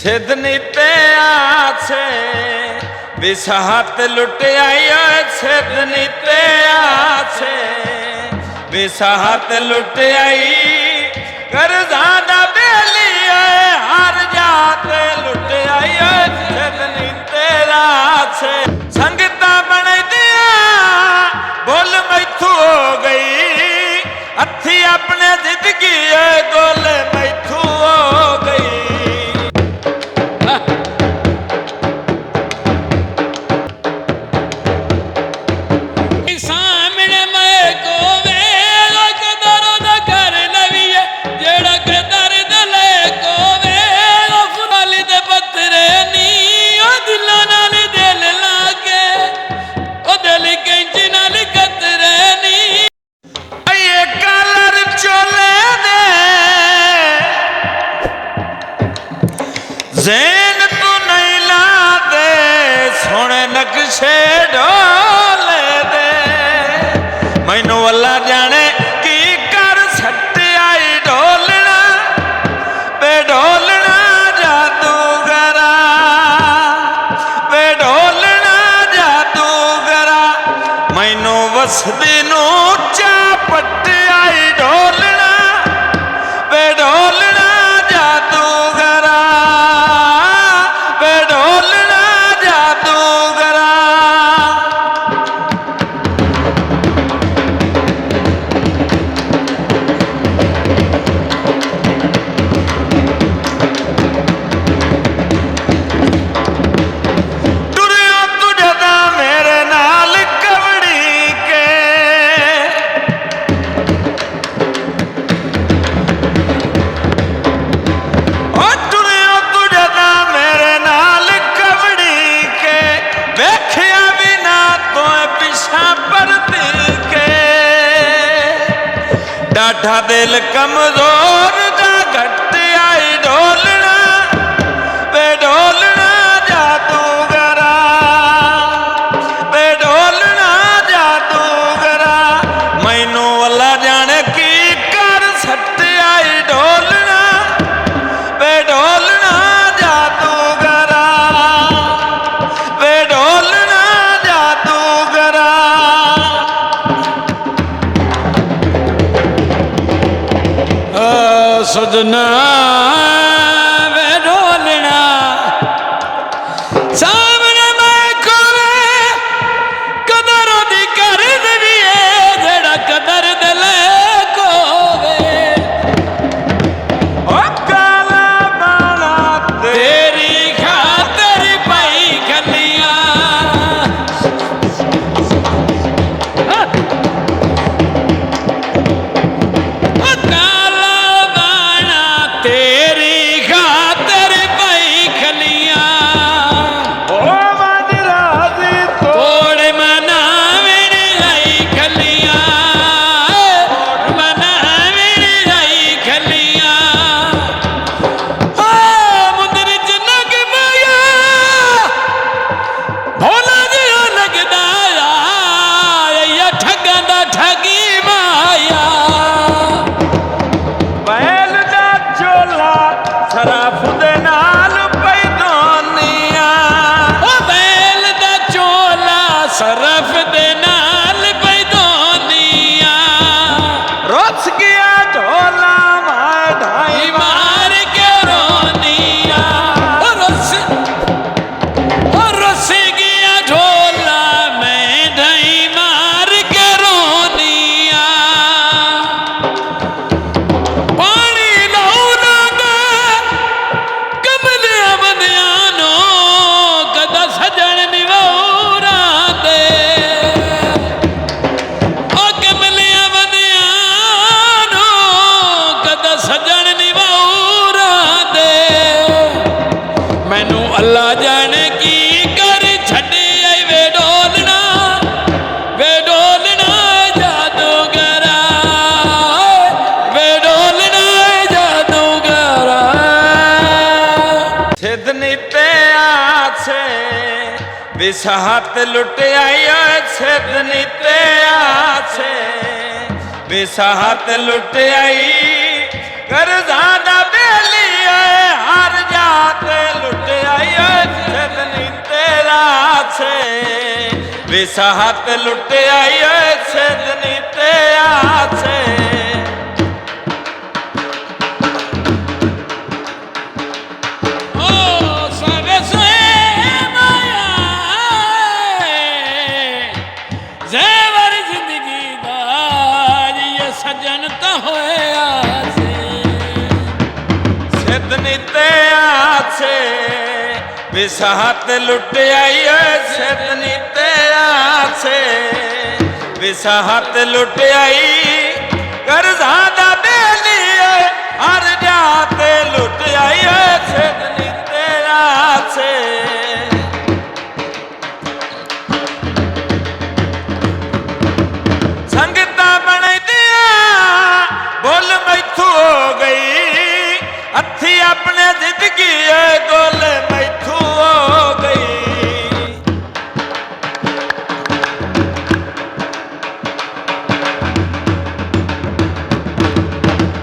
सिद्धनीते आछे विसाहत लुटे आई सिद्धनीते आछे विसाहत लुटे आई करजादा बेली हर जाते लुटे आई सिद्धनीते आछे संगता बन दिया बोल मैथू हो गई हथी अपने जिंदगी गोल मैथू हो गई। ज़ैन तू नहीं ला दे सोने नक्शे ढोले दे मैनू अल्लाह जाने की कर सट आई ढोलना बे ढोलना जादूगरा बे ढोलना जादूगरा मैनू वसदी नू चापट आई ढोलना बे ढोलना डाढ़ा दिल कमजोर दा घट आई ढोलना बे ढोलना जादूगरा बे ढोलना जादूगरा मैनू अल्लाह जाने की कर सट आई ढोलना बे ढोलना जादूगरा बे ढोलना जादूगरा। सजना वे ढोलना सामने मैं कोवे कदर दी कर दीए जेड़ा कदर दिले कोवे ओ काला बाला तेरी खातिर पाई खलियां सरफ दे नाल पैदोनिया रोस गया ढोला मार ढाई मार के रोनिया रोस गया ढोला मैं ढाई मार के रोनिया पानी लाउना दे कमलिया बंदियानो कदा सजन निवा अल्लाह जाने की कर छड़ी आई वे ढोलना जादूगरा सिद्धनीते आछे विसाहत लुटे आई सिद्धनीते आछे विसाहत लुटे आई करजादा बेली हर जाते विसाहत लुट आई सिदनी ते आसे सजन तो होया से सिदनी ते आसे विसाहत लुट आई सिदनी ते आसे विसाहत लुट आई कर्जा दा बेली हर जाते लुट आई सिदनी ते आसे संगता बन दिया बोल मैथू हो गई हथी अपने जिंदगी गोल मैथू हो गई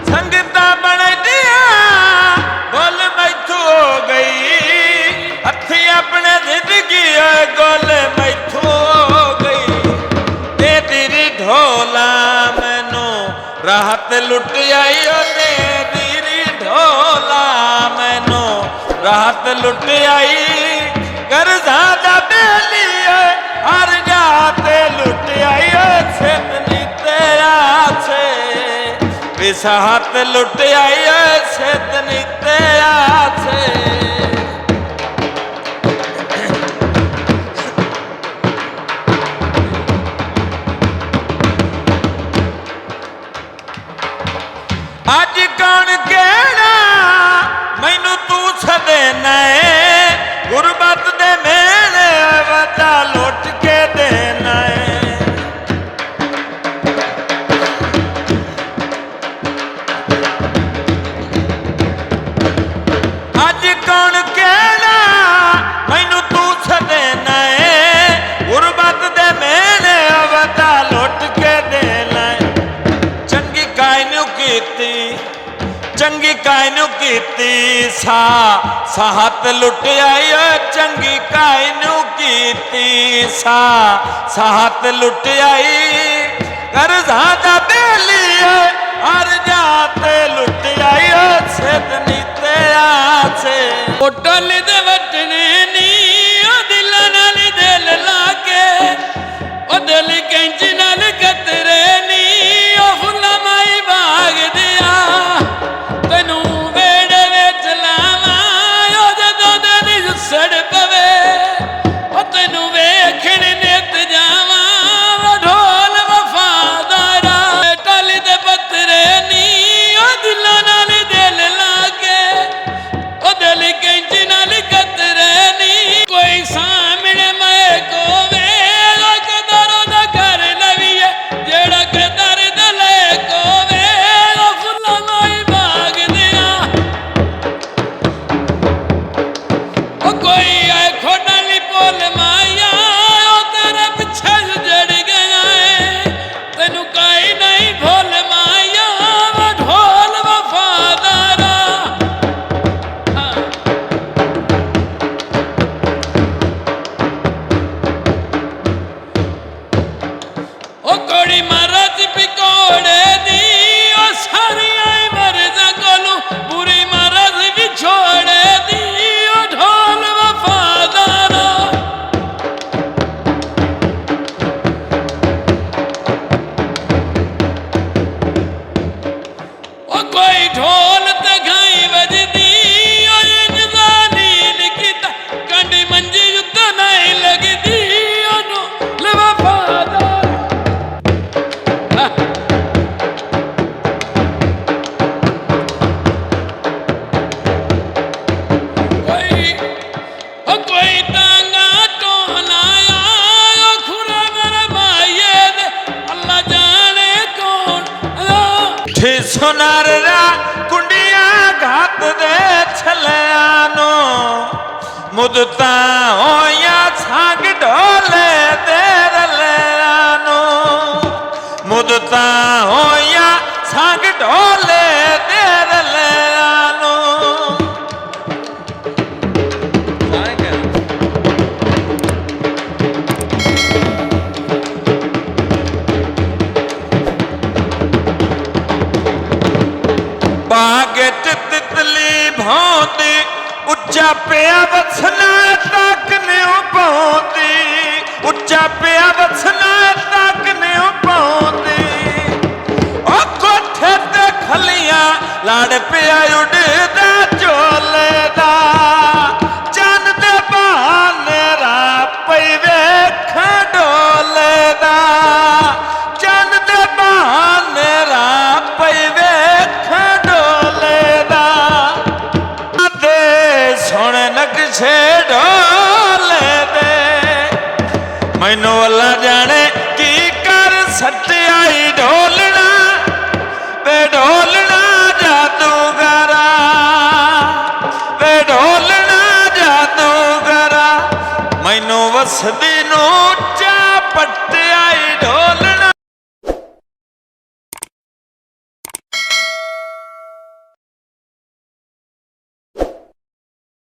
संगता बन दिया बोल मैथू हो गई हथी अपने जिंदगी गोल मैथू हो गई ते तेरी ढोला मैनू राहत लुट आई ते तेरी ढोला मैनू राहत लुट आई कर्जा दा बेली हर जाते लुट आई सिदनी ते आसे विसाहत लुट आई सिदनी ते आसे अज कौन कहना मैनू तू सदेना है गुरबत दे मेले वजा लुट के देना है अज कौन कहना मैनू तू सदेना है गुरबत दे मेले वजा लुट के देना है चंगी कायनू कीती चंगी कायनू कीती साहत लुट आई चंगी कायनू कीती साहत लुट आई कर्जा दा बेली हर जाते लुट आई सिदनी ते आसे टोल दे वटने नी दिल नाल दिल लाके ओ दिल कैंच नाल कतरे नी ओ फुल्ला माई भाग दिया तैनू वेड़े विच लावां ओ जदों दिल सड़ पवे ओ तैनू वेखण नित जावां ओ ढोल वफादारा टली दे पत्तरे नी ओ दिलां नाल दिल लाके ओ दिल कैंच नाल कतरे नी कोई सामने मैं को वे कदरों दा कर लवीए जेड़ा कदर दले को वे ओ फुल्ला माई भाग दिया ओ कोई आए खोडाली पोल माया ओ तेरे पिछे जड़ गया है तेनू काई नहीं भोल माया वो ढोल वफादारा ओ कोड़ी महाराज पिकोड़े दी ओ सारी आई मरदा कोलू बुरी महाराज भी छोड़े दी ओ ढोल वफादारा ओ कोई ढोल ते घाई बजदी ओ इंजदा नील कीता कंडी मंजी युद्ध नहीं लगदी ओ ढोल वफादारा कोई तांगा टोलाया खुरा मेरे माये दे अल्लाह जाने कौन सुनार रा कुंडियां घात दे छलियानो मुदता होया सांग ढोले दे रलियानो मुदता होया सांग ढोले दे रलियानो ਉੱਚਾ ਪਿਆ ਵਸਣਾ ਤੱਕ ਨਿਉ ਪਾਉਂਦੀ, ਉੱਚਾ ਪਿਆ ਵਸਣਾ ਤੱਕ ਨਿਉ ਪਾਉਂਦੀ। ਉਹ ਕੋਠੇ ਤੇ ਖਲੀਆਂ ਲੜ ਪਿਆ ਉੱਡਦਾ ਝੋਲੇ ਦਾ, ਚੰਨ ਦੇ ਬਹਾਨੇ ਰਾਹ ਪਈ ਵੇਖਾਂ ਡੋਲੇ ਦਾ, ਚੰਨ ਦੇ ਬਹਾਨੇ ਰਾਹ ਪਈ ਵੇਖਾਂ ਡੋਲੇ ਦਾ। ਸੁਣ ਨਕਸ਼ੇ ਢੋਲੇ ਦੇ, ਮੈਨੂੰ ਅੱਲਾ ਜਾਣੇ ਕੀ ਕਰ ਸੱਟਿਆਈ ਢੋਲਣਾ ਵੇ ਢੋਲਣਾ ਜਾਦੂਗਰਾ, ਵੇ ਢੋਲਣਾ ਜਾਦੂਗਰਾ। ਮੈਨੂੰ ਵਸਦੀ ਨੂੰ ਚਾ ਪੱਟਿਆਈ ਢੋਲਣਾ